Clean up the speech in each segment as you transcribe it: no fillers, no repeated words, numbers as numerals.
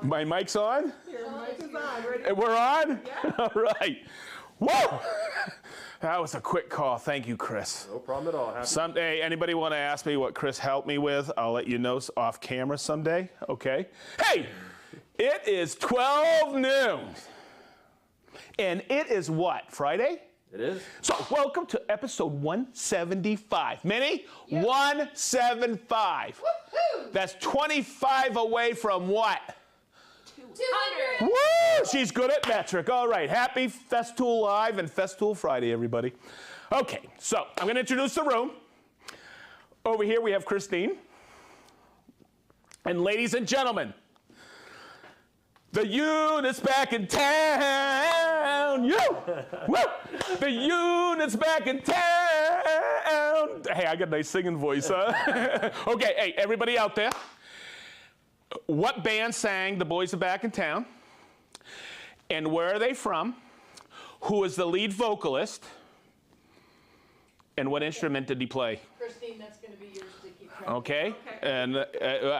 My mic's on? Your mic is on. Ready? We're on? Yeah. All right. Whoa! That was a quick call. Thank you, Chris. No problem at all. Happy. Someday, anybody want to ask me what Chris helped me with, I'll let you know off camera someday, okay? Hey, it is 12 noon. And it is what, Friday? It is. So welcome to episode 175. Minnie, yep. 175. Woo-hoo! That's 25 away from what? 200. Woo! She's good at metric. All right, happy Festool Live and Festool Friday, everybody. Okay, so I'm going to introduce the room. Over here we have Christine. And ladies and gentlemen, the unit's back in town. You! Woo! The unit's back in town. Hey, I got a nice singing voice, huh? Okay, hey, everybody out there. What band sang The Boys Are Back in Town? And where are they from? Who is the lead vocalist? And what instrument did he play? Christine, that's going to be yours to keep track. Okay, and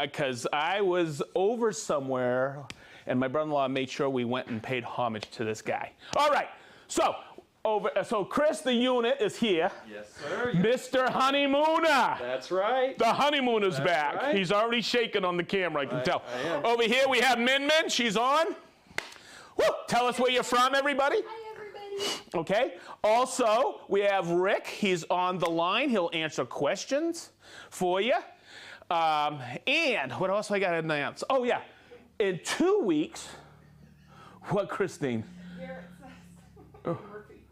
because I was over somewhere, and my brother-in-law made sure we went and paid homage to this guy. All right, so Chris, the unit, is here. Yes, sir. Mr. Honeymooner. That's right. The honeymooner's back. Right. He's already shaking on the camera, I can tell. I am. Over here we have Min Min. She's on. Woo! Tell us where you're from, everybody. Hi, everybody. Okay. Also, we have Rick. He's on the line. He'll answer questions for you. And what else I got to announce? Oh, yeah. In 2 weeks, what, Christine? Garrett says Murphy.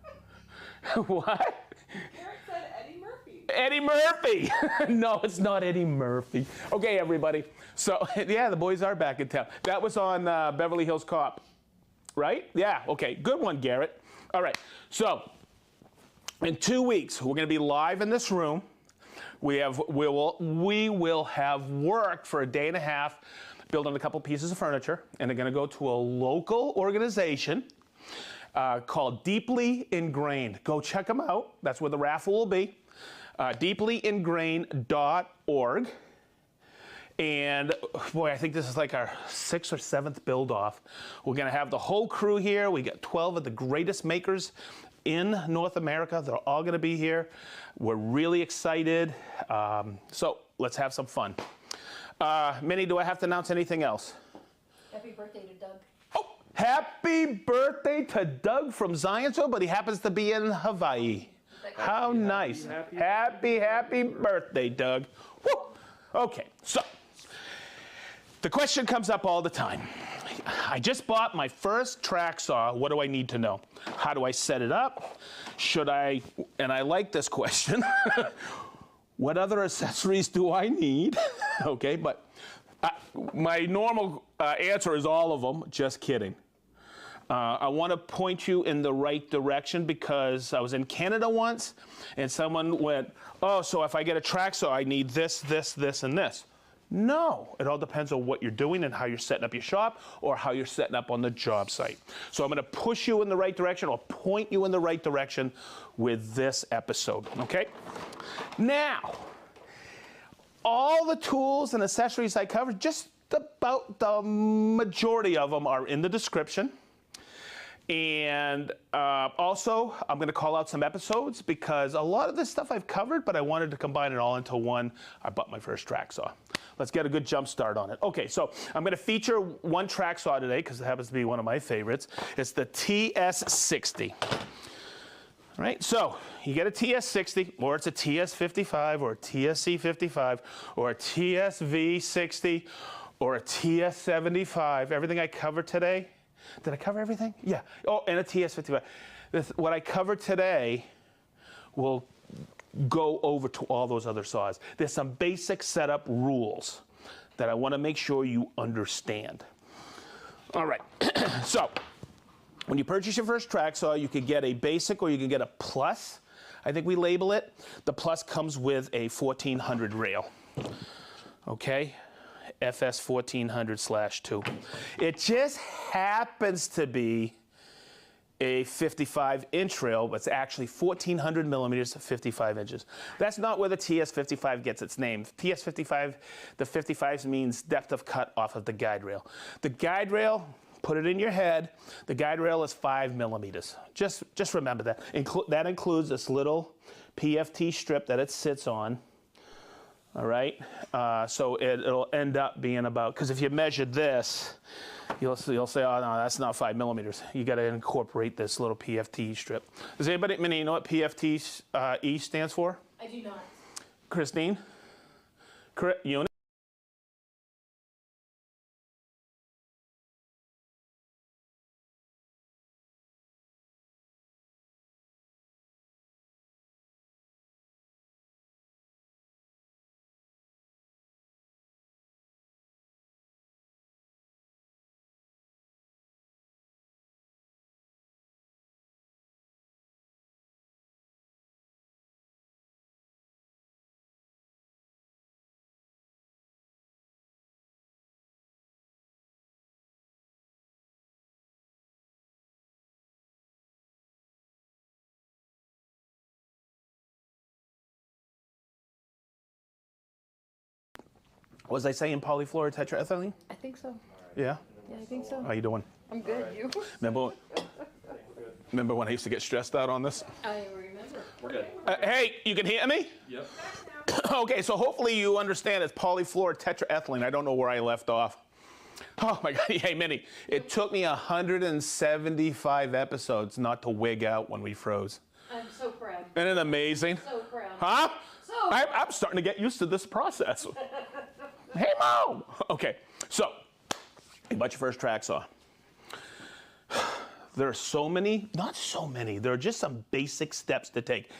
What? Garrett said Eddie Murphy. Eddie Murphy. No, it's not Eddie Murphy. Okay, everybody. So, yeah, the boys are back in town. That was on Beverly Hills Cop, right? Yeah, okay. Good one, Garrett. All right. So, in 2 weeks, we're going to be live in this room. We will have worked for a day and a half building a couple pieces of furniture, and they're going to go to a local organization called Deeply Ingrained. Go check them out. That's where the raffle will be. Deeplyingrained.org. And boy, I think this is like our 6th or 7th build off. We're going to have the whole crew here. We got 12 of the greatest makers in North America. They're all going to be here. We're really excited. So let's have some fun. Minnie, do I have to announce anything else? Happy birthday to Doug. Oh, happy birthday to Doug from Zionsville, but he happens to be in Hawaii. How nice. Happy birthday, Doug. Woo. Okay, so the question comes up all the time. I just bought my first track saw. What do I need to know? How do I set it up? Should I, and I like this question, what other accessories do I need? Okay, but my normal answer is all of them. Just kidding. I want to point you in the right direction because I was in Canada once and someone went, oh, so if I get a track saw, I need this, this, this, and this. No, it all depends on what you're doing and how you're setting up your shop or how you're setting up on the job site. So I'm going to push you in the right direction or point you in the right direction with this episode, okay? Now, all the tools and accessories I covered, just about the majority of them are in the description. And also, I'm going to call out some episodes because a lot of this stuff I've covered, but I wanted to combine it all into one. I bought my first track saw. Let's get a good jump start on it. Okay, so I'm going to feature one track saw today because it happens to be one of my favorites. It's the TS60. All right, so you get a TS60, or it's a TS55, or a TSC55, or a TSV60, or a TS75. Everything I covered today. Did I cover everything? Yeah. Oh, and a TS55. What I covered today will go over to all those other saws. There's some basic setup rules that I want to make sure you understand. All right. So, when you purchase your first track saw, you can get a basic or you can get a plus. I think we label it. The plus comes with a 1400 rail. Okay? FS 1400/2. It just happens to be a 55-inch rail, but it's actually 1,400 millimeters, 55 inches. That's not where the TS55 gets its name. TS55, the 55s means depth of cut off of the guide rail. The guide rail, put it in your head, the guide rail is 5 millimeters. Just remember that. That includes this little PFT strip that it sits on. All right, so it'll end up being about, because if you measure this, you'll say, oh no, that's not 5 millimeters. You got to incorporate this little PFT strip. Does anybody, Minnie, you know what PFT E stands for? I do not. Christine? Unit? Was I saying polyfluorotetraethylene? I think so. Yeah? Yeah, I think so. How you doing? I'm good. You? Remember when I used to get stressed out on this? I remember. We're good. Hey, you can hear me? Yep. Okay, so hopefully you understand it's polyfluorotetraethylene. I don't know where I left off. Oh my God, hey Minnie, it took me 175 episodes not to wig out when we froze. I'm so proud. Isn't it amazing? So proud. Huh? So I'm starting to get used to this process. Hey, Mom! Okay, so, about your first track saw. There are so many, not so many, there are just some basic steps to take.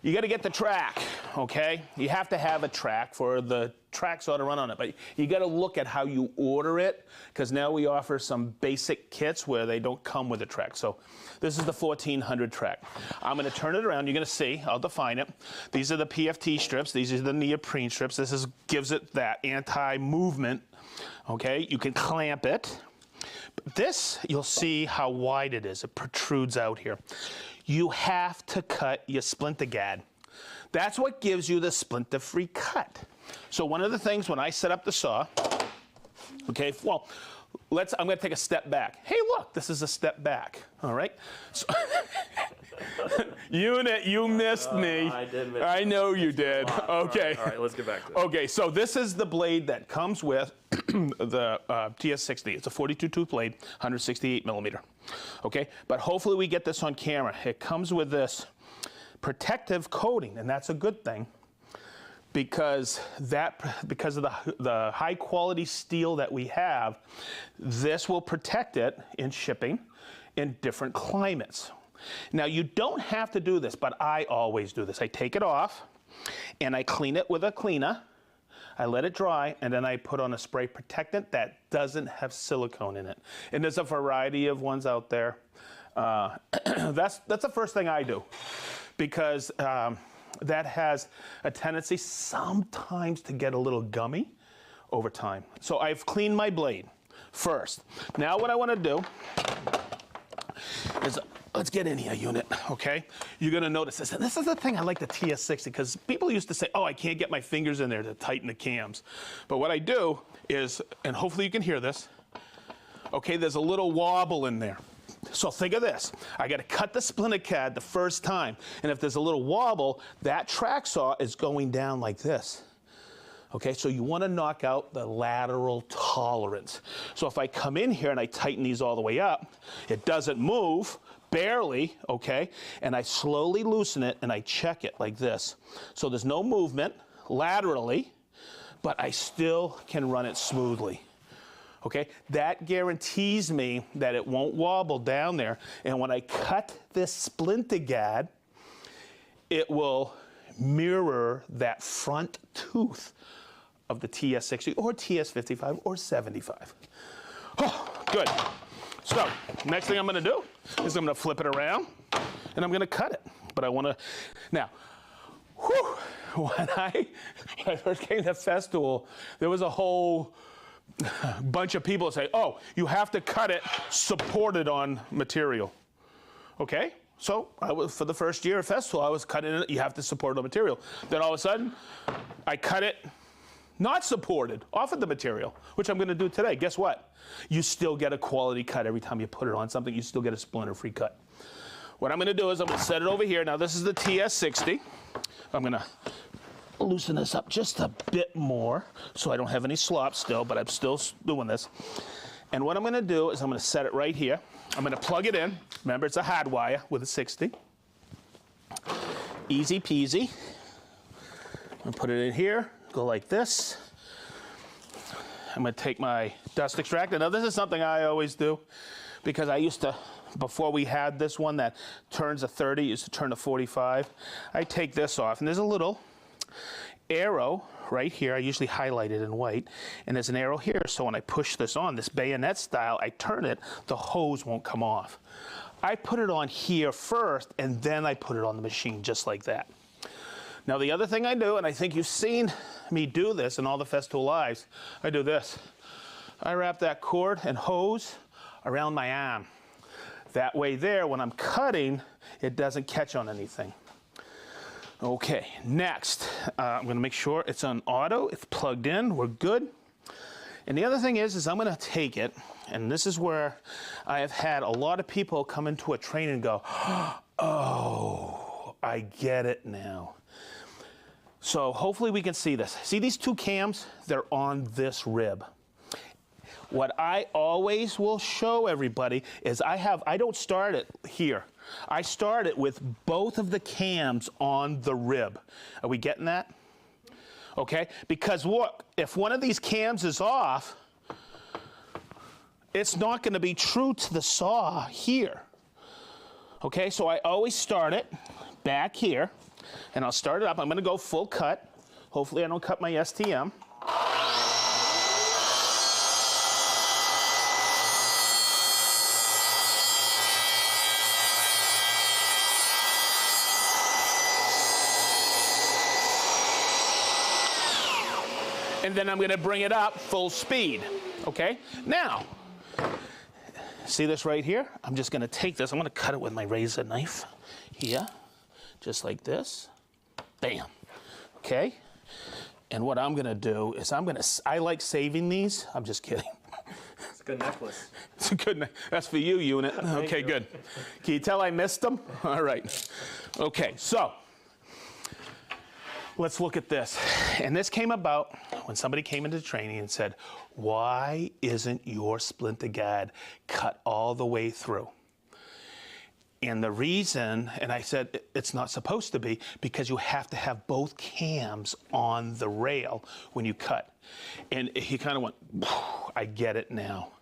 You got to get the track, okay? You have to have a track for the track saw to run on it, but you got to look at how you order it, because now we offer some basic kits where they don't come with a track. So this is the 1400 track. I'm going to turn it around. You're going to see. I'll define it. These are the PFT strips. These are the neoprene strips. This gives it that anti-movement, okay? You can clamp it. This, you'll see how wide it is. It protrudes out here. You have to cut your splinter gad. That's what gives you the splinter-free cut. So one of the things when I set up the saw, okay, well, I'm going to take a step back. Hey, look, this is a step back, all right? So, Unit, you missed me. I did miss I know you did. Okay. All right, let's get back to it. Okay, so this is the blade that comes with the TS60. It's a 42-tooth blade, 168 millimeter. Okay, but hopefully we get this on camera. It comes with this protective coating, and that's a good thing because of the high quality steel that we have. This will protect it in shipping in different climates. Now you don't have to do this, but I always do this. I take it off and I clean it with a cleaner. I let it dry, and then I put on a spray protectant that doesn't have silicone in it. And there's a variety of ones out there. That's the first thing I do, because that has a tendency sometimes to get a little gummy over time. So I've cleaned my blade first. Now what I want to do is, let's get in here, Unit, okay? You're gonna notice this. And this is the thing I like the TS60, because people used to say, oh, I can't get my fingers in there to tighten the cams. But what I do is, and hopefully you can hear this, okay, there's a little wobble in there. So think of this. I gotta cut the splinter gad the first time. And if there's a little wobble, that track saw is going down like this. Okay, so you want to knock out the lateral tolerance. So if I come in here and I tighten these all the way up, it doesn't move, barely, okay? And I slowly loosen it and I check it like this. So there's no movement laterally, but I still can run it smoothly. Okay, that guarantees me that it won't wobble down there. And when I cut this splinter gad, it will mirror that front tooth of the TS60 or TS55 or 75. Oh, good. So next thing I'm going to do is I'm going to flip it around and I'm going to cut it. But I want to, now, whew, when I first came to Festool, there was a whole bunch of people that say, oh, you have to cut it supported on material. Okay? So for the first year of Festool, I was cutting it. You have to support the material. Then all of a sudden, I cut it, not supported, off of the material, which I'm going to do today. Guess what? You still get a quality cut every time you put it on something. You still get a splinter-free cut. What I'm going to do is I'm going to set it over here. Now, this is the TS60. I'm going to loosen this up just a bit more so I don't have any slop still, but I'm still doing this. And what I'm going to do is I'm going to set it right here. I'm going to plug it in. Remember, it's a hard wire with a 60. Easy peasy. I'm going to put it in here, go like this. I'm going to take my dust extractor. Now, this is something I always do because I used to, before we had this one that turns a 30, used to turn a 45, I take this off, and there's a little arrow right here. I usually highlight it in white, and there's an arrow here, so when I push this on, this bayonet style, I turn it, the hose won't come off. I put it on here first, and then I put it on the machine just like that. Now, the other thing I do, and I think you've seen me do this in all the Festool Lives, I do this. I wrap that cord and hose around my arm. That way there, when I'm cutting, it doesn't catch on anything. Okay, next, I'm going to make sure it's on auto, it's plugged in, we're good. And the other thing is I'm going to take it, and this is where I have had a lot of people come into a training and go, oh, I get it now. So hopefully we can see this. See these two cams? They're on this rib. What I always will show everybody is I don't start it here. I start it with both of the cams on the rib. Are we getting that? Okay, because what, if one of these cams is off, it's not going to be true to the saw here. Okay, so I always start it back here, and I'll start it up. I'm going to go full cut. Hopefully I don't cut my STM. And then I'm going to bring it up full speed, okay? Now, see this right here? I'm just going to take this. I'm going to cut it with my razor knife here, just like this. Bam, okay? And what I'm going to do is I like saving these. I'm just kidding. It's a good necklace. It's a good That's for you, unit. Okay, good. Can you tell I missed them? All right. Okay, so let's look at this. And this came about when somebody came into training and said, why isn't your splinter guard cut all the way through? And the reason, and I said, it's not supposed to be, because you have to have both cams on the rail when you cut. And he kind of went, I get it now.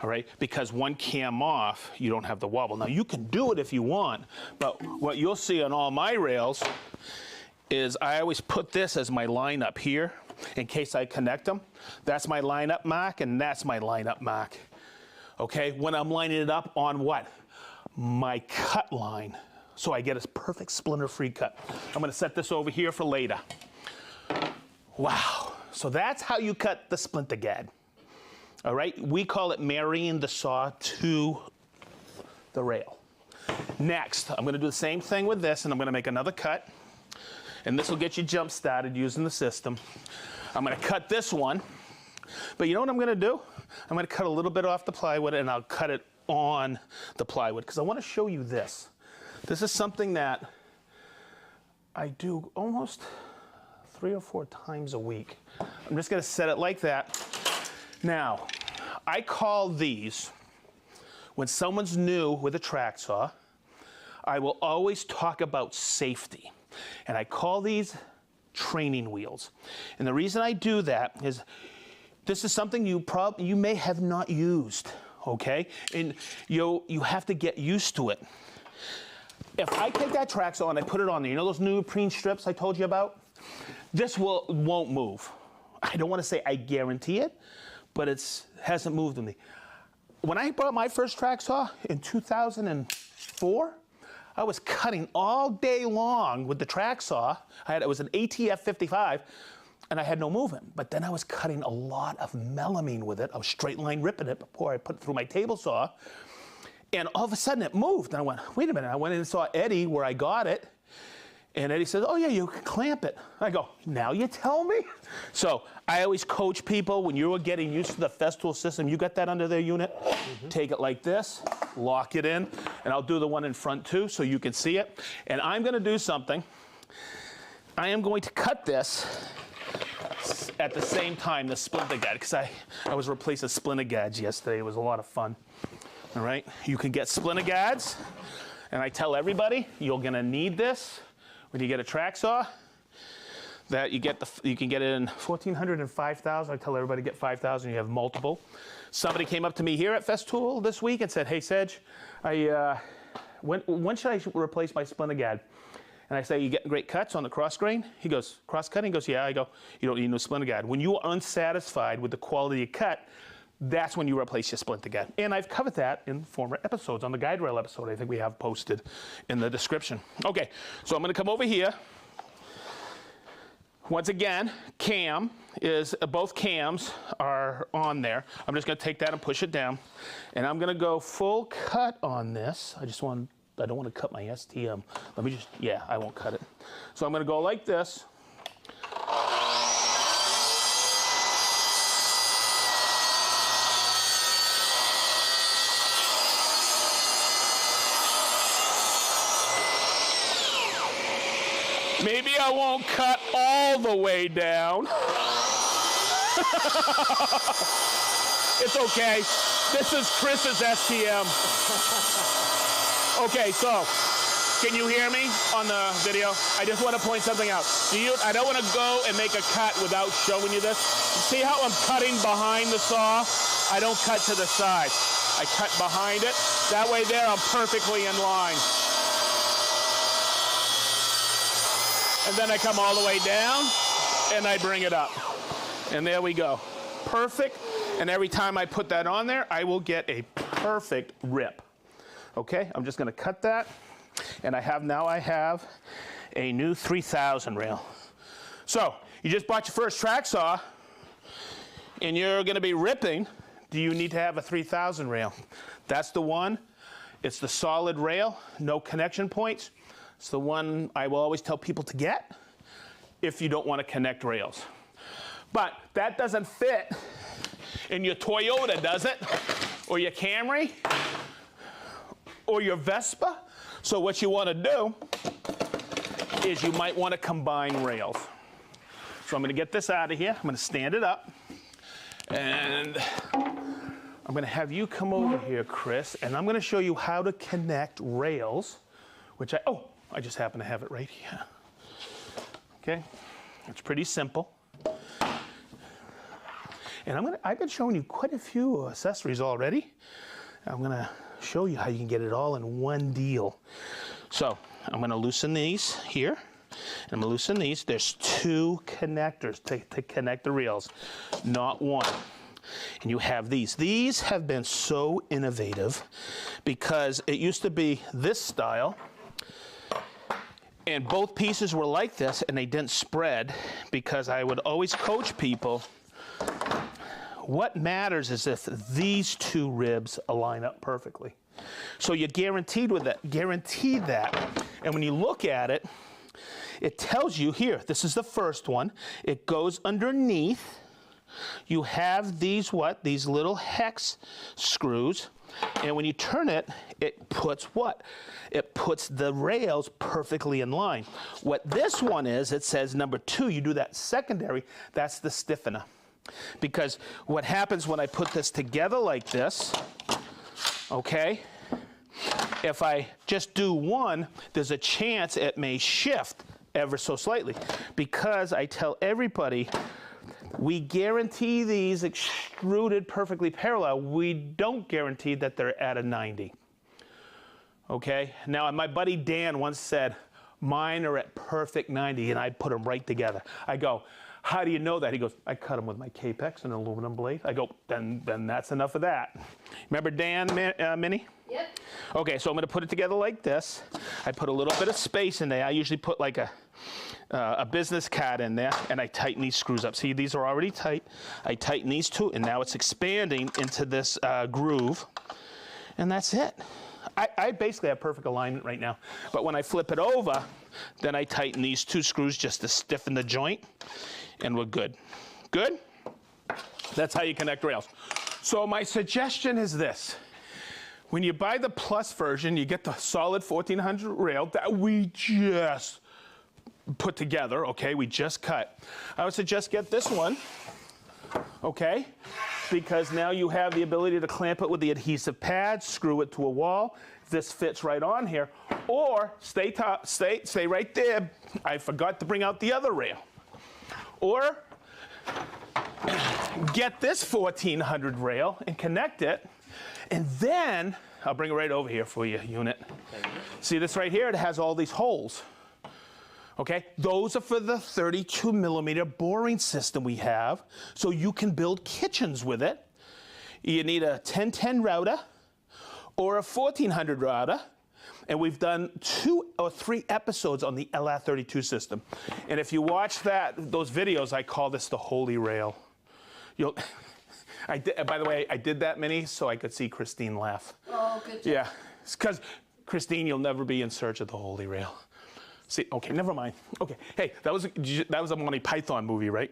All right, because one cam off, you don't have the wobble. Now, you can do it if you want, but what you'll see on all my rails is I always put this as my line up here in case I connect them. That's my lineup mark, and that's my lineup mark. Okay, when I'm lining it up on what? My cut line, so I get a perfect splinter-free cut. I'm gonna set this over here for later. Wow, so that's how you cut the splinter guard. All right, we call it marrying the saw to the rail. Next, I'm gonna do the same thing with this, and I'm gonna make another cut. And this will get you jump started using the system. I'm going to cut this one, but you know what I'm going to do? I'm going to cut a little bit off the plywood, and I'll cut it on the plywood because I want to show you this. This is something that I do almost 3 or 4 times a week. I'm just going to set it like that. Now, I call these, when someone's new with a track saw, I will always talk about safety. And I call these training wheels. And the reason I do that is this is something you may have not used, okay? And you have to get used to it. If I take that track saw and I put it on there, you know those neoprene strips I told you about? This won't move. I don't want to say I guarantee it, but it hasn't moved with me. When I bought my first track saw in 2004, I was cutting all day long with the track saw. It was an ATF 55, and I had no movement. But then I was cutting a lot of melamine with it. I was straight line ripping it before I put it through my table saw. And all of a sudden it moved. And I went, wait a minute. I went in and saw Eddie where I got it. And Eddie says, oh yeah, you can clamp it. I go, now you tell me? So I always coach people when you are getting used to the Festool system, you got that under their unit, take it like this, lock it in, and I'll do the one in front too so you can see it. And I'm gonna do something. I am going to cut this at the same time, the splinter guide, because I was replacing splinter guides yesterday. It was a lot of fun. All right, you can get splinter guides, and I tell everybody you're gonna need this when you get a track saw. That you can get it in 1,400 and 5,000. I tell everybody get 5,000. You have multiple. Somebody came up to me here at Festool this week and said, "Hey Sedge, when should I replace my splinter guide?" And I say, "You getting great cuts on the cross grain?" He goes, "Cross cutting?" He goes, "Yeah." I go, "You don't need no splinter guide. When you are unsatisfied with the quality of cut, that's when you replace your splinter guide." And I've covered that in former episodes, on the guide rail episode. I think we have posted in the description. Okay, so I'm going to come over here. Once again, both cams are on there. I'm just going to take that and push it down. And I'm going to go full cut on this. I don't want to cut my STM. I won't cut it. So I'm going to go like this. Maybe I won't cut all the way down. It's okay. This is Chris's STM. Okay, so can you hear me on the video? I just want to point something out. I don't want to go and make a cut without showing you this. See how I'm cutting behind the saw? I don't cut to the side. I cut behind it. That way there I'm perfectly in line. And then I come all the way down, and I bring it up. And there we go. Perfect. And every time I put that on there, I will get a perfect rip. Okay, I'm just gonna cut that. And I have a new 3000 rail. So, you just bought your first track saw, and you're gonna be ripping. Do you need to have a 3000 rail? That's the one. It's the solid rail, no connection points. It's the one I will always tell people to get if you don't want to connect rails. But that doesn't fit in your Toyota, does it? Or your Camry? Or your Vespa? So what you want to do is you might want to combine rails. So I'm going to get this out of here. I'm going to stand it up. And I'm going to have you come over here, Chris, and I'm going to show you how to connect rails, which I just happen to have it right here. Okay, it's pretty simple. And I've been showing you quite a few accessories already. I'm gonna show you how you can get it all in one deal. So I'm gonna loosen these here, and I'm gonna loosen these. There's 2 connectors to connect the reels, not one. And you have these. These have been so innovative because it used to be this style, and both pieces were like this, and they didn't spread, because I would always coach people, what matters is if these 2 ribs align up perfectly. So you're guaranteed that. And when you look at it, it tells you here, this is the first one. It goes underneath. You have these little hex screws. And when you turn it, it puts what? It puts the rails perfectly in line. What this one is, it says number 2, you do that secondary, that's the stiffener. Because what happens when I put this together like this, okay, if I just do one, there's a chance it may shift ever so slightly. Because I tell everybody, we guarantee these extruded perfectly parallel. We don't guarantee that they're at a 90. Okay? Now, my buddy Dan once said, mine are at perfect 90, and I put them right together. I go, how do you know that? He goes, I cut them with my Capex and an aluminum blade. I go, then that's enough of that. Remember Dan, Minnie? Yep. Okay, so I'm going to put it together like this. I put a little bit of space in there. I usually put like a business card in there, and I tighten these screws up. See, these are already tight. I tighten these 2, and now it's expanding into this groove, and that's it. I basically have perfect alignment right now. But when I flip it over, then I tighten these 2 screws just to stiffen the joint, and we're good. Good? That's how you connect rails. So my suggestion is this. When you buy the Plus version, you get the solid 1400 rail that we just put together, okay? We just cut. I would suggest get this one, okay? Because now you have the ability to clamp it with the adhesive pad, screw it to a wall. This fits right on here. Or stay right there. I forgot to bring out the other rail. Or get this 1400 rail and connect it, and then I'll bring it right over here for you, unit. See this right here? It has all these holes. Okay, those are for the 32 millimeter boring system we have, so you can build kitchens with it. You need a 1010 router or a 1400 router, and we've done 2 or 3 episodes on the LR32 system. And if you watch those videos, I call this the Holy Rail. By the way, I did that many so I could see Christine laugh. Oh, good job. Yeah, because Christine, you'll never be in search of the Holy Rail. See, okay, never mind. Okay, hey, that was a Monty Python movie, right?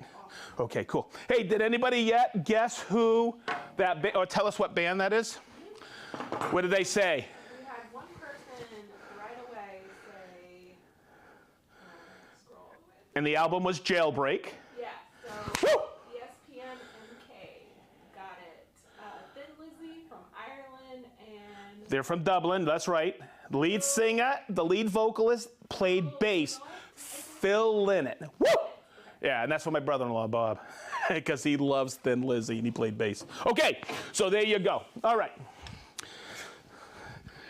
Okay, cool. Hey, did anybody yet guess who or tell us what band that is? What did they say? We had one person right away say, scroll away. And the album was Jailbreak. Yeah, so Woo! ESPN MK got it. Thin Lizzy from Ireland and They're from Dublin, that's right. The lead singer, the lead vocalist played bass, Phil Lynott. Woo! Yeah, and that's for my brother-in-law, Bob, because he loves Thin Lizzy and he played bass. Okay, so there you go. All right.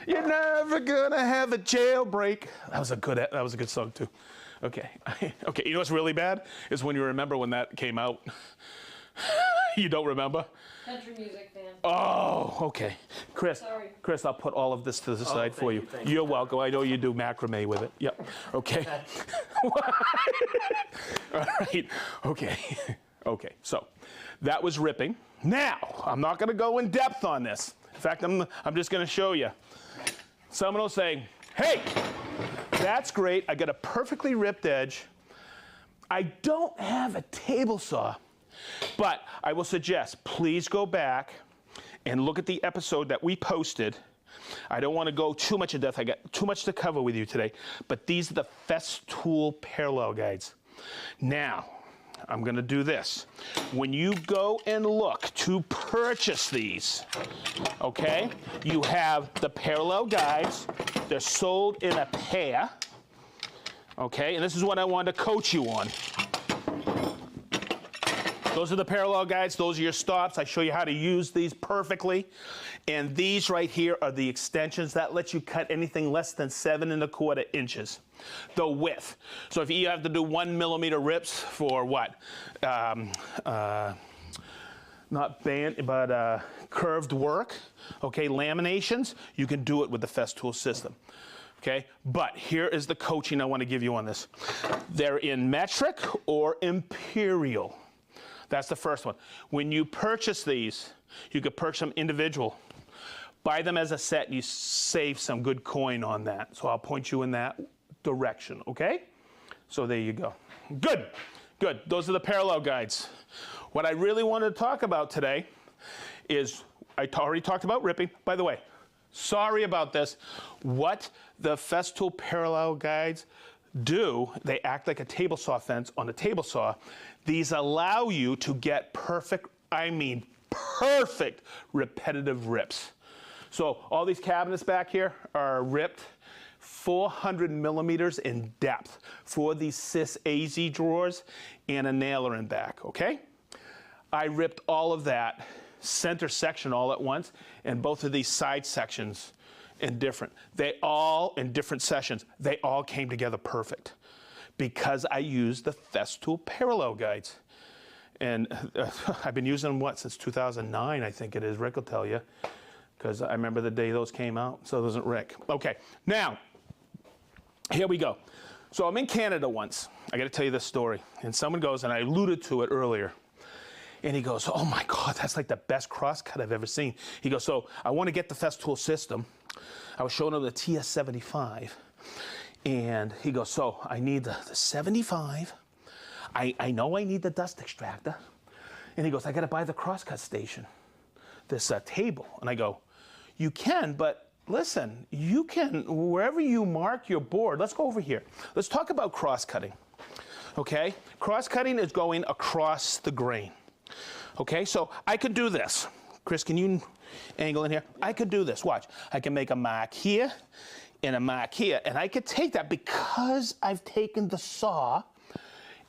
You're never gonna have a jailbreak. That was a good song too. Okay. Okay, you know what's really bad? Is when you remember when that came out. You don't remember? Country music fan. Oh, okay. Chris, Sorry. Chris, I'll put all of this to the side for you. thank You're welcome. I know you do macrame with it. Yep. Okay. All right. Okay. Okay. So that was ripping. Now, I'm not going to go in depth on this. In fact, I'm just going to show you. Someone will say, hey, that's great. I got a perfectly ripped edge. I don't have a table saw. But I will suggest, please go back and look at the episode that we posted. I don't want to go too much in depth. I got too much to cover with you today. But these are the Festool parallel guides. Now, I'm going to do this. When you go and look to purchase these, okay, you have the parallel guides. They're sold in a pair. Okay, and this is what I wanted to coach you on. Those are the parallel guides. Those are your stops. I show you how to use these perfectly. And these right here are the extensions. That lets you cut anything less than 7 1/4 inches. The width. So if you have to do 1 millimeter rips for what? Not band, but curved work, okay, laminations, you can do it with the Festool system. Okay, but here is the coaching I want to give you on this. They're in metric or imperial. That's the first one. When you purchase these, you could purchase them individual. Buy them as a set, and you save some good coin on that. So I'll point you in that direction, okay? So there you go. Good, good. Those are the parallel guides. What I really wanted to talk about today is, I already talked about ripping. By the way, sorry about this. What the Festool parallel guides do, they act like a table saw fence on a table saw. These allow you to get perfect, I mean perfect, repetitive rips. So all these cabinets back here are ripped 400 millimeters in depth for these Cis AZ drawers and a nailer in back, okay? I ripped all of that center section all at once, and both of these side sections in different. They all, in different sessions, they all came together perfect because I used the Festool parallel guides. And I've been using them, since 2009, I think it is. Rick will tell you, because I remember the day those came out. So doesn't Rick. Okay, now, here we go. So I'm in Canada once. I got to tell you this story. And someone goes, and I alluded to it earlier, and he goes, oh my God, that's like the best crosscut I've ever seen. He goes, so I want to get the Festool system. I was showing him the TS75, and he goes, so I need the 75. I know I need the dust extractor. And he goes, I got to buy the crosscut station, this table. And I go, you can, but listen, you can, wherever you mark your board, let's go over here. Let's talk about cross-cutting, okay? Cross-cutting is going across the grain, okay? So I could do this. Chris, can you angle in here? I could do this, watch. I can make a mark here and a mark here, and I could take that because I've taken the saw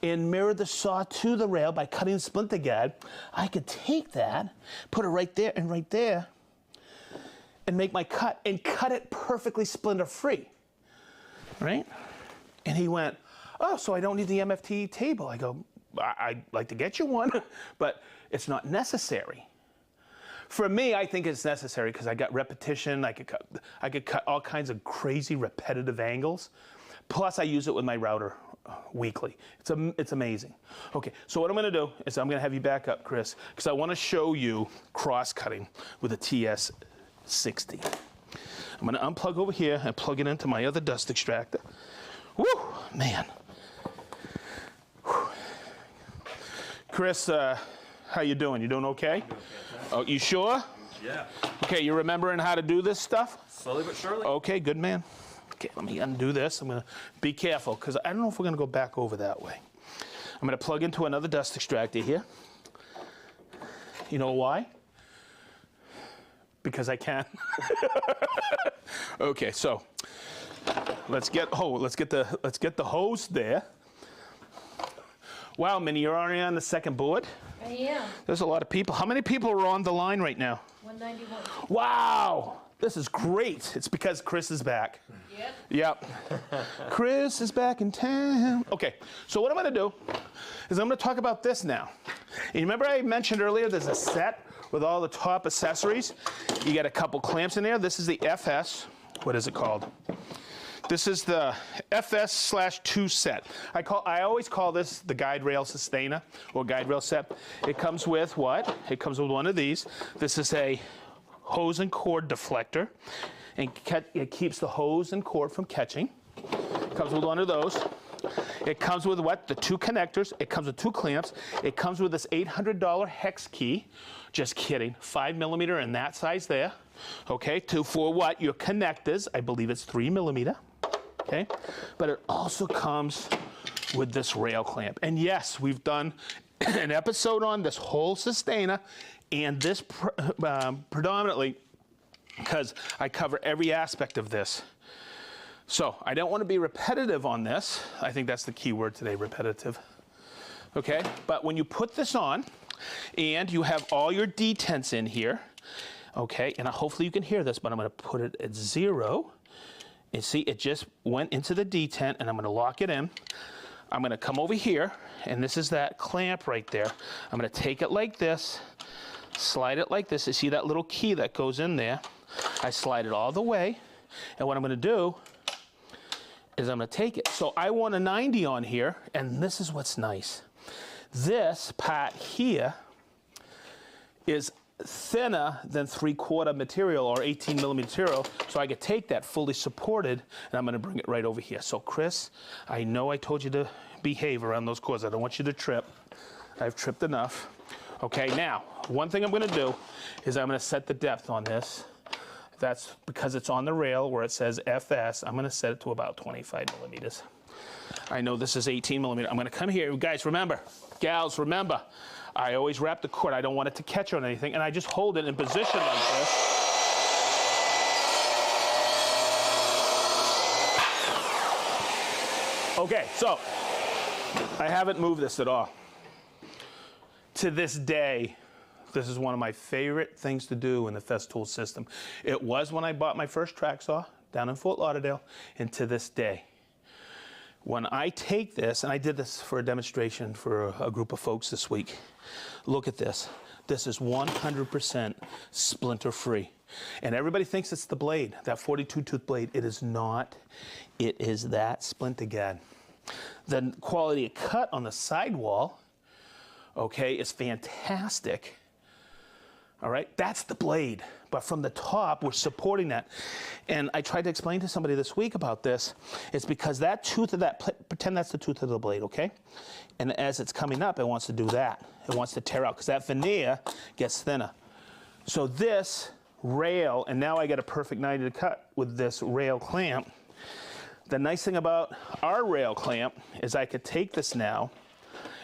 and mirrored the saw to the rail by cutting the splinter guide. I could take that, put it right there and right there, and make my cut, and cut it perfectly splinter free, right? And he went, oh, so I don't need the MFT table. I go, I'd like to get you one, but it's not necessary. For me, I think it's necessary because I got repetition. I could cut all kinds of crazy repetitive angles. Plus, I use it with my router weekly. It's amazing. Okay, so what I'm going to do is I'm going to have you back up, Chris, because I want to show you cross-cutting with a TS60. I'm going to unplug over here and plug it into my other dust extractor. Woo, man. Whew. Chris, how you doing? You doing okay? Oh, you sure? Yeah. Okay, you remembering how to do this stuff? Slowly but surely. Okay, good man. Okay, let me undo this. I'm gonna be careful because I don't know if we're gonna go back over that way. I'm gonna plug into another dust extractor here. You know why? Because I can. Okay, so let's get the hose there. Wow, Minnie, you're already on the second board? I am. There's a lot of people. How many people are on the line right now? 191. Wow, this is great. It's because Chris is back. Yep. Yep. Chris is back in town. Okay, so what I'm gonna do is I'm gonna talk about this now. And remember I mentioned earlier there's a set with all the top accessories. You got a couple clamps in there. This is the FS. What is it called? This is the FS/2 set. I always call this the guide rail sustainer or guide rail set. It comes with what? It comes with one of these. This is a hose and cord deflector, and it keeps the hose and cord from catching. It comes with one of those. It comes with what? The two connectors. It comes with two clamps. It comes with this $800 hex key. Just kidding. 5mm in that size there. Okay, for what? Your connectors. I believe it's 3mm. Okay, but it also comes with this rail clamp. And yes, we've done an episode on this whole sustainer, and this predominantly because I cover every aspect of this. So I don't want to be repetitive on this. I think that's the key word today, repetitive. Okay, but when you put this on, and you have all your detents in here, okay, and hopefully you can hear this, but I'm going to put it at 0. And see, it just went into the detent, and I'm going to lock it in. I'm going to come over here, and this is that clamp right there. I'm going to take it like this, slide it like this. You see that little key that goes in there? I slide it all the way, and what I'm going to do is I'm going to take it. So I want a 90 on here, and this is what's nice. This part here is thinner than 3/4 material or 18mm material, so I could take that fully supported, and I'm going to bring it right over here. So Chris, I know I told you to behave around those cords. I don't want you to trip. I've tripped enough. Okay, now, one thing I'm going to do is I'm going to set the depth on this. That's because it's on the rail where it says FS. I'm going to set it to about 25mm. I know this is 18mm. I'm going to come here. Guys, remember, gals, remember, I always wrap the cord. I don't want it to catch on anything, and I just hold it in position like this. Okay, so I haven't moved this at all. To this day, this is one of my favorite things to do in the Festool system. It was when I bought my first track saw down in Fort Lauderdale, and to this day. When I take this, and I did this for a demonstration for a group of folks this week. Look at this. This is 100% splinter free. And everybody thinks it's the blade, that 42-tooth blade. It is not. It is that splinter guide. The quality of cut on the sidewall, okay, is fantastic. All right, that's the blade. But from the top, we're supporting that. And I tried to explain to somebody this week about this. It's because that tooth of that, pretend that's the tooth of the blade, okay? And as it's coming up, it wants to do that. It wants to tear out, because that veneer gets thinner. So this rail, and now I get a perfect 90 to cut with this rail clamp. The nice thing about our rail clamp is I could take this now,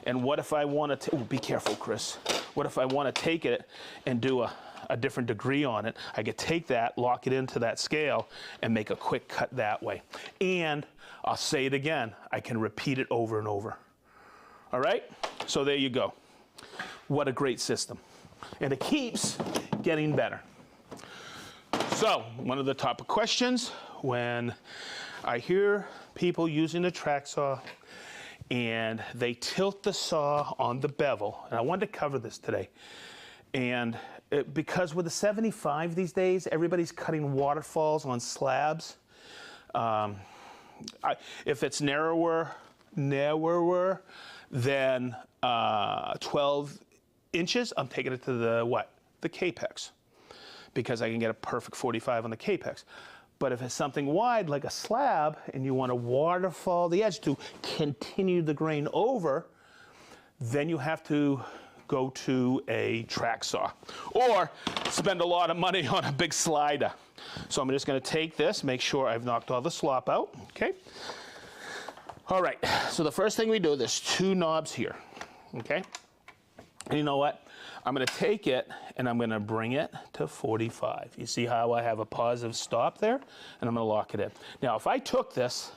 and what if I want to, be careful, Chris. What if I want to take it and do a different degree on it? I could take that, lock it into that scale, and make a quick cut that way. And I'll say it again, I can repeat it over and over. All right? So there you go. What a great system. And it keeps getting better. So, one of the top questions when I hear people using a track saw and they tilt the saw on the bevel, and I wanted to cover this today, and because with the 75 these days, everybody's cutting waterfalls on slabs. If it's narrower than 12 inches, I'm taking it to the what? The Capex, because I can get a perfect 45 on the Capex. But if it's something wide like a slab and you want to waterfall the edge to continue the grain over, then you have to go to a track saw or spend a lot of money on a big slider. So I'm just going to take this, make sure I've knocked all the slop out, okay? All right, so the first thing we do, there's two knobs here, okay? And you know what? I'm going to take it and I'm going to bring it to 45. You see how I have a positive stop there? And I'm going to lock it in. Now, if I took this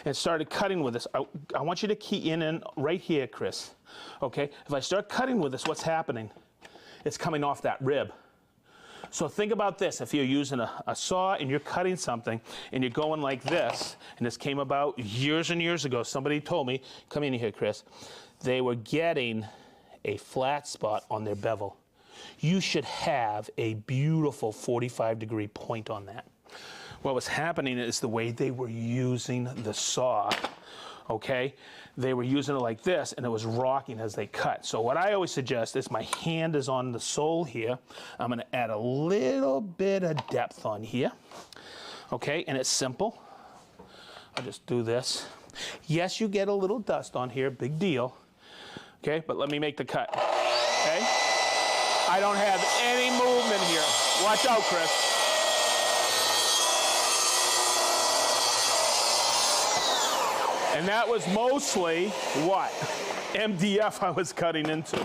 and started cutting with this, I want you to key in right here, Chris. Okay? If I start cutting with this, what's happening? It's coming off that rib. So think about this. If you're using a saw and you're cutting something and you're going like this, and this came about years and years ago, somebody told me, come in here, Chris, they were getting a flat spot on their bevel. You should have a beautiful 45-degree point on that. What was happening is the way they were using the saw, okay? They were using it like this, and it was rocking as they cut. So what I always suggest is my hand is on the sole here. I'm gonna add a little bit of depth on here, okay? And it's simple. I'll just do this. Yes, you get a little dust on here, big deal. Okay, but let me make the cut, okay? I don't have any movement here. Watch out, Chris. And that was mostly what? MDF I was cutting into.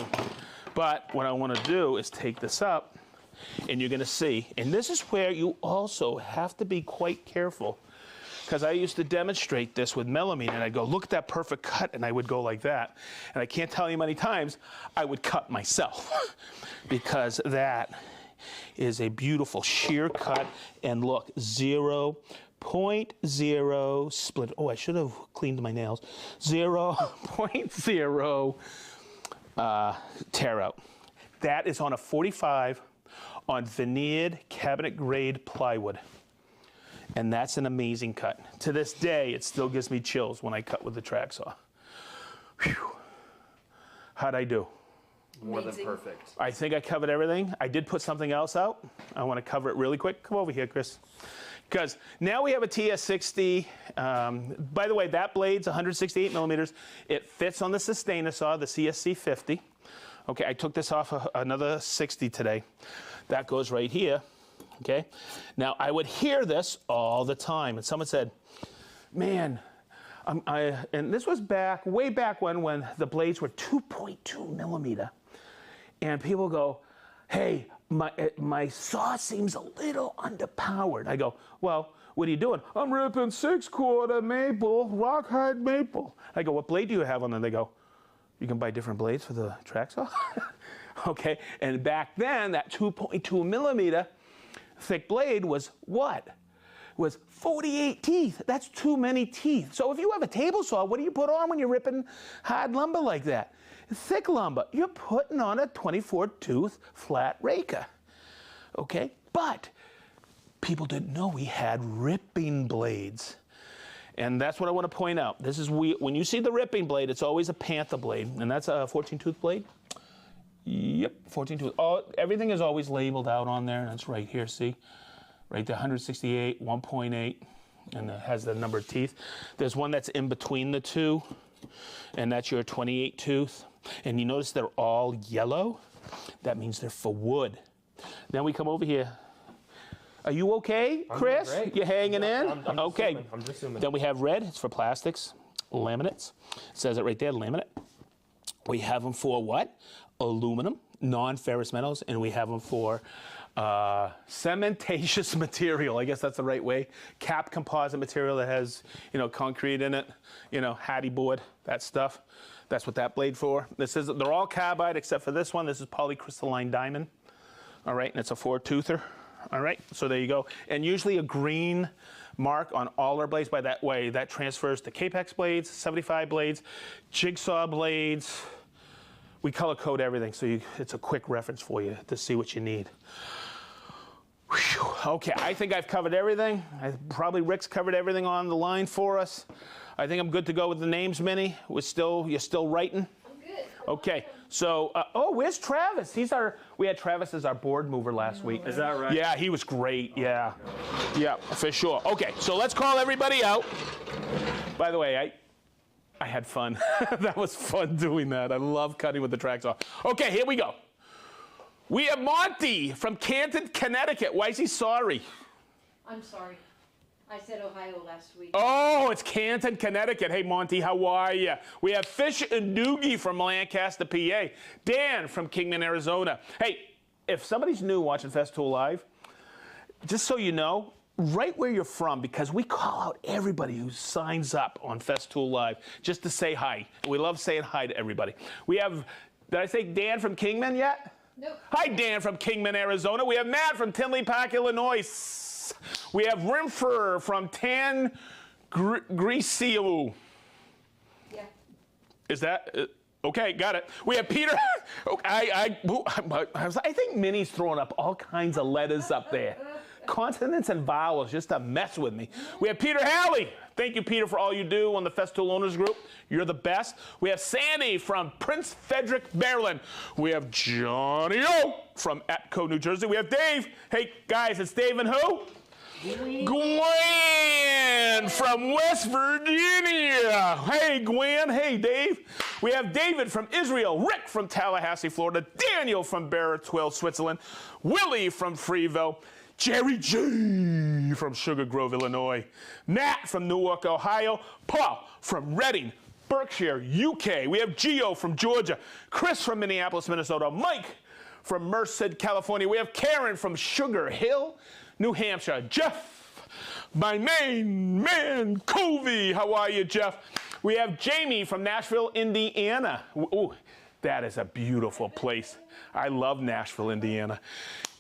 But what I want to do is take this up, and you're going to see, and this is where you also have to be quite careful, because I used to demonstrate this with melamine, and I'd go, look at that perfect cut, and I would go like that. And I can't tell you how many times I would cut myself, because that is a beautiful shear cut. And look, 0.0 split. Oh, I should have cleaned my nails. 0.0 tear out. That is on a 45 on veneered cabinet grade plywood. And that's an amazing cut. To this day, it still gives me chills when I cut with the track saw. Whew. How'd I do? More than perfect. I think I covered everything. I did put something else out. I want to cover it really quick. Come over here, Chris. Because now we have a TS60. By the way, that blade's 168 millimeters. It fits on the Sustainer saw, the CSC 50. Okay, I took this off another 60 today. That goes right here. Okay, now I would hear this all the time, and someone said, man, and this was way back when the blades were 2.2 millimeter, and people go, hey, my saw seems a little underpowered. I go, well, what are you doing? I'm ripping 6/4 maple, rock hard maple. I go, what blade do you have on there? They go, you can buy different blades for the track saw? Okay, and back then, that 2.2 millimeter thick blade was what? Was 48 teeth. That's too many teeth. So if you have a table saw, what do you put on when you're ripping hard lumber like that? Thick lumber. You're putting on a 24-tooth flat raker. Okay? But people didn't know we had ripping blades. And that's what I want to point out. This is when you see the ripping blade, it's always a panther blade, and that's a 14-tooth blade. Yep, 14 tooth. Oh, everything is always labeled out on there. That's right here, see? Right there, 168, 1.8, and it has the number of teeth. There's one that's in between the two, and that's your 28 tooth. And you notice they're all yellow? That means they're for wood. Then we come over here. Are you okay, Chris? Great. You hanging in? I'm okay. I'm just zooming. Then we have red. It's for plastics, laminates. It says it right there, laminate. We have them for what? Aluminum, non-ferrous metals, and we have them for cementatious material. I guess that's the right way. Cap composite material that has, concrete in it. Hattie board, that stuff. That's what that blade for. They're all carbide except for this one. This is polycrystalline diamond. All right, and it's a 4-toother. All right, so there you go. And usually a green mark on all our blades. By that way, that transfers to Capex blades, 75 blades, jigsaw blades. We color code everything, so it's a quick reference for you to see what you need. Whew. Okay, I think I've covered everything. Probably Rick's covered everything on the line for us. I think I'm good to go with the names, Minnie. You're still writing? I'm good. Okay, so, where's Travis? We had Travis as our board mover last week. Is that right? Yeah, he was great, yeah. Yeah, for sure. Okay, so let's call everybody out. By the way, I had fun. That was fun doing that. I love cutting with the track saw. Okay, here we go. We have Monty from Canton, Connecticut. Why is he sorry? I'm sorry. I said Ohio last week. Oh, it's Canton, Connecticut. Hey, Monty, how are you? We have Fish and Doogie from Lancaster, PA. Dan from Kingman, Arizona. Hey, if somebody's new watching Festool Live, just so you know, right where you're from, because we call out everybody who signs up on Festool Live just to say hi. We love saying hi to everybody. We have, did I say Dan from Kingman yet? Nope. Hi, Dan from Kingman, Arizona. We have Matt from Tinley Park, Illinois. We have Rimfer from Tan Greasio. Yeah. Is that okay? Got it. We have Peter. I think Minnie's throwing up all kinds of letters up there, consonants and vowels, just to mess with me. We have Peter Halley. Thank you, Peter, for all you do on the Festool Owners Group. You're the best. We have Sandy from Prince Frederick, Maryland. We have Johnny O from Atco, New Jersey. We have Dave. Hey, guys, it's Dave and who? Gwen from West Virginia. Hey, Gwen. Hey, Dave. We have David from Israel, Rick from Tallahassee, Florida, Daniel from Baratwell, Switzerland, Willie from Freeville, Jerry G from Sugar Grove, Illinois, Matt from Newark, Ohio, Paul from Reading, Berkshire, UK. We have Gio from Georgia, Chris from Minneapolis, Minnesota, Mike from Merced, California. We have Karen from Sugar Hill, New Hampshire. Jeff, my main man, Covey. How are you, Jeff? We have Jamie from Nashville, Indiana. Ooh, that is a beautiful place. I love Nashville, Indiana.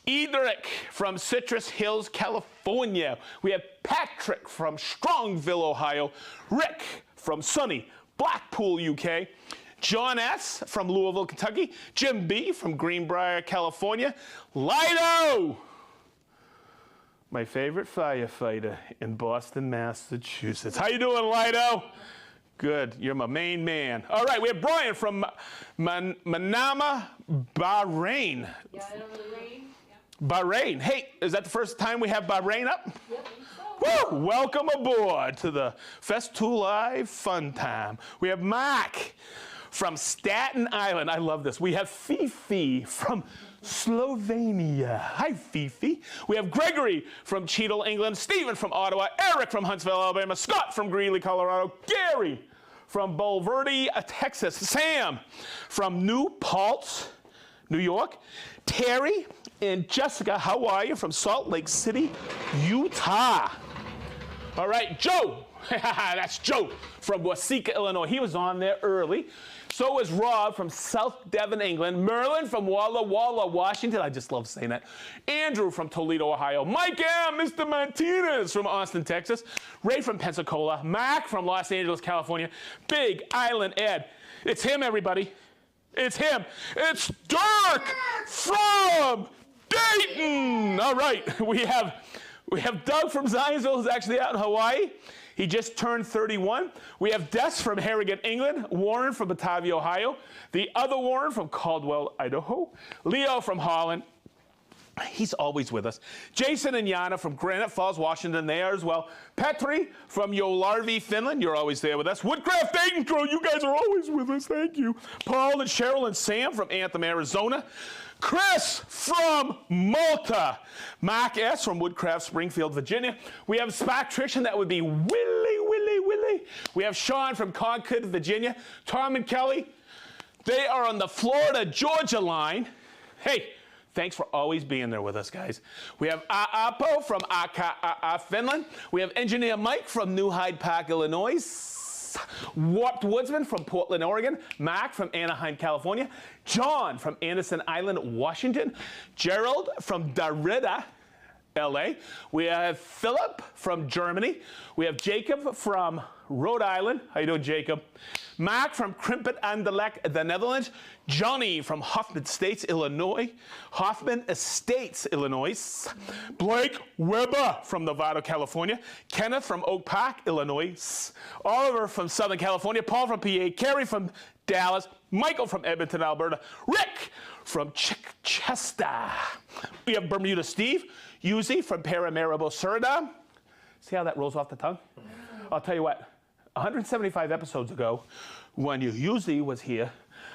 Edric from Citrus Hills, California. We have Patrick from Strongville, Ohio. Rick from sunny Blackpool, UK. John S. from Louisville, Kentucky. Jim B. from Greenbrier, California. Lido, my favorite firefighter in Boston, Massachusetts. How you doing, Lido? Good. You're my main man. All right, we have Brian from Manama, Bahrain. Yeah, I don't know. Bahrain. Hey, is that the first time we have Bahrain up? Yep. Woo! Welcome aboard to the Festool Live fun time. We have Mark from Staten Island. I love this. We have Fifi from Slovenia. Hi, Fifi. We have Gregory from Cheadle, England. Stephen from Ottawa. Eric from Huntsville, Alabama. Scott from Greeley, Colorado. Gary from Bulverde, Texas. Sam from New Paltz, New York. Terry and Jessica, how are you? From Salt Lake City, Utah. All right, Joe. That's Joe from Waseca, Illinois. He was on there early. So was Rob from South Devon, England. Merlin from Walla Walla, Washington. I just love saying that. Andrew from Toledo, Ohio. Mike M. Mr. Martinez from Austin, Texas. Ray from Pensacola. Mac from Los Angeles, California. Big Island Ed. It's him, everybody. It's him. It's Dirk from Dayton. All right, we have Doug from Zionsville, who's actually out in Hawaii. He just turned 31. We have Des from Harrogate, England. Warren from Batavia, Ohio. The other Warren from Caldwell, Idaho. Leo from Holland. He's always with us. Jason and Yana from Granite Falls, Washington, they are as well. Petri from Jolarvi, Finland. You're always there with us. Woodcraft Aidentro, you guys are always with us. Thank you. Paul and Cheryl and Sam from Anthem, Arizona. Chris from Malta. Mark S. from Woodcraft, Springfield, Virginia. We have Spactrician, that would be Willie. We have Sean from Concord, Virginia. Tom and Kelly, they are on the Florida-Georgia line. Hey, thanks for always being there with us, guys. We have Apo from Finland. We have Engineer Mike from New Hyde Park, Illinois. Warped Woodsman from Portland, Oregon. Mark from Anaheim, California. John from Anderson Island, Washington. Gerald from Darida, LA. We have Philip from Germany. We have Jacob from Rhode Island. How you doing, Jacob? Mark from Krimpet Anderlecht, the Netherlands. Johnny from Hoffman Estates, Illinois. Blake Weber from Novato, California. Kenneth from Oak Park, Illinois. Oliver from Southern California. Paul from PA. Kerry from Dallas. Michael from Edmonton, Alberta. Rick from Chichester. We have Bermuda Steve. Yuzi from Paramaribo, Suriname. See how that rolls off the tongue? I'll tell you what, 175 episodes ago, when Yuzi was here,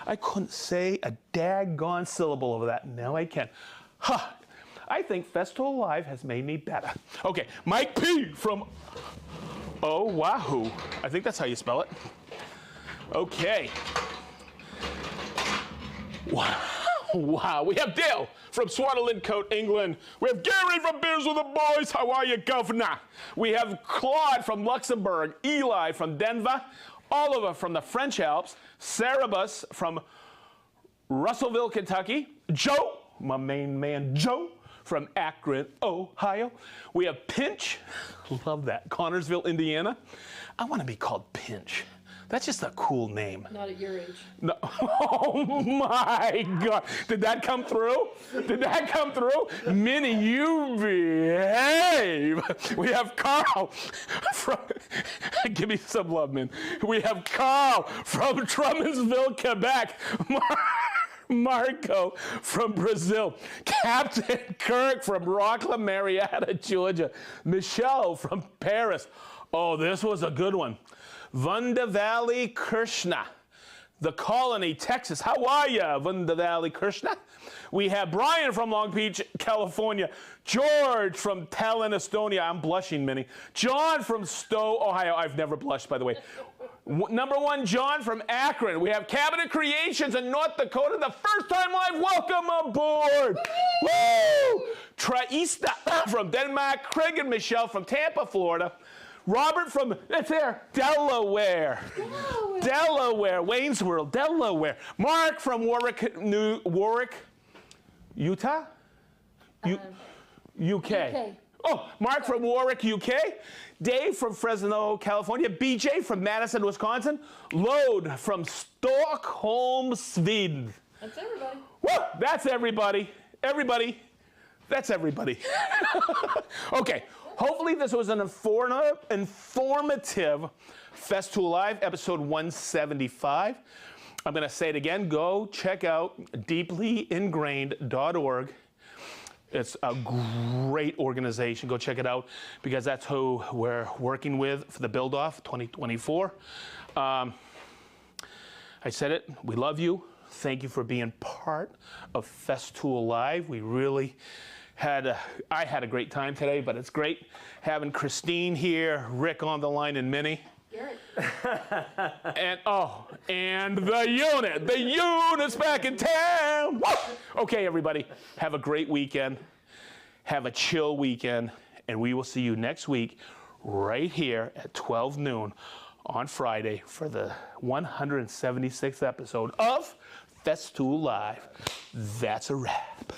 I couldn't say a daggone syllable of that. Now I can. I think Festool Live has made me better. Okay, Mike P. from Oahu. I think that's how you spell it. Okay. Wow. We have Dale from Swaddling-Coat, England. We have Gary from Beers with the Boys. How are you, Governor? We have Claude from Luxembourg. Eli from Denver. Oliver from the French Alps. Cerebus from Russellville, Kentucky. Joe, my main man, Joe from Akron, Ohio. We have Pinch. Love that. Connorsville, Indiana. I want to be called Pinch. That's just a cool name. Not at your age. No. Oh my God. Did that come through? Minnie, you behave. We have Carl from, give me some love, man. We have Carl from Drummondville, Quebec. Marco from Brazil. Captain Kirk from Rockland, Marietta, Georgia. Michelle from Paris. Oh, this was a good one. Vunda Valley, Krishna. The Colony, Texas. How are you, Vunda Valley, Krishna? We have Brian from Long Beach, California. George from Tallinn, Estonia. I'm blushing, Minnie. John from Stowe, Ohio. I've never blushed, by the way. Number one, John from Akron. We have Cabinet Creations in North Dakota. The first time live. Welcome aboard. Woo! Traista from Denmark. Craig and Michelle from Tampa, Florida. Robert from, it's there, Delaware, Wayne's World, Delaware. Mark from Warwick, Utah? UK. Oh, Mark from Warwick, UK. Dave from Fresno, California. BJ from Madison, Wisconsin. Lode from Stockholm, Sweden. That's everybody. Woo! That's everybody. That's everybody. Okay. Hopefully this was an informative Festool Live, episode 175. I'm going to say it again. Go check out deeplyingrained.org. It's a great organization. Go check it out because that's who we're working with for the build-off 2024. I said it. We love you. Thank you for being part of Festool Live. We really I had a great time today, but it's great having Christine here, Rick on the line, and Minnie. Garrett. and the unit's back in town. Woo! Okay, everybody, have a great weekend. Have a chill weekend, and we will see you next week right here at 12 noon on Friday for the 176th episode of Festool Live. That's a wrap.